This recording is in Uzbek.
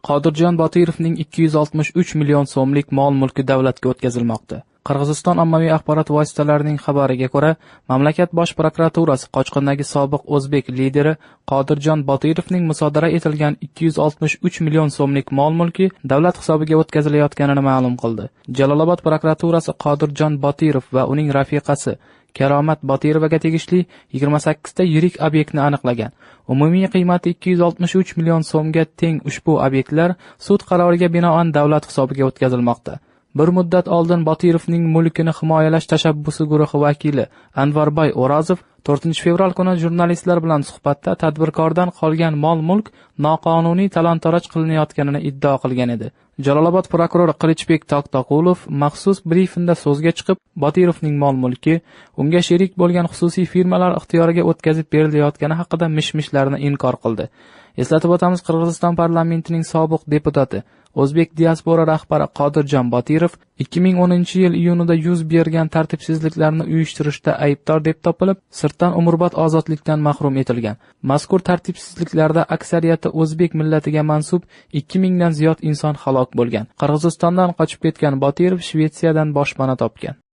Qodirjon Botirovning 263 million so'mlik mol-mulki davlatga o'tkazilmoqda. Qirg'iziston ommaviy axborot vositalarining xabariga ko'ra, mamlakat bosh prokuraturasi qochqindagi sobiq o'zbek lideri Qodirjon Botirovning musodara etilgan 263 million so'mlik mol-mulki davlat hisobiga o'tkazilayotganini ma'lum qildi. Jalolobod prokuraturasi Qodirjon Botirov va uning rafiqasi Karomat Botirovaga tegishli 28 ta yirik obyektni aniqlagan. Umumiy qiymati 263 million so'mga teng ushbu obyektlar sud qaroriga binoan davlat hisobiga o'tkazilmoqda. Bir muddat oldin Botirovning mulkini himoyalash tashabbusi guruhi vakili Anvarboy O'rozov 4-fevral kuni jurnalistlar bilan suhbatda tadbirkordan qolgan mol-mulk noqonuniy talon-toroj qilinayotganini iddao qilgan edi. Jalolobod prokurori Qilichbek Toqtoqulov maxsus brifingda so'zga chiqib, Botirovning mol-mulki unga sherik bo'lgan xususiy firmalar ixtiyoriga o'tkazib berilayotgani haqida mish-mishlarni inkor qildi. Eslatib o'tamiz, Qirg'iziston parlamentining sobiq deputati, o'zbek diaspora rahbari Qodirjon Botirov 2010-yil iyunida yuz bergan tartibsizliklarni uyushtirishda aybdor deb topilib, sirtdan umrbod ozodlikdan mahrum etilgan. Mazkur tartibsizliklarda aksariyati o'zbek millatiga mansub 2000 dan ziyod inson halok bo'lgan. Qirg'izistondan qochib ketgan Botirov Shvetsiyadan boshpana topgan.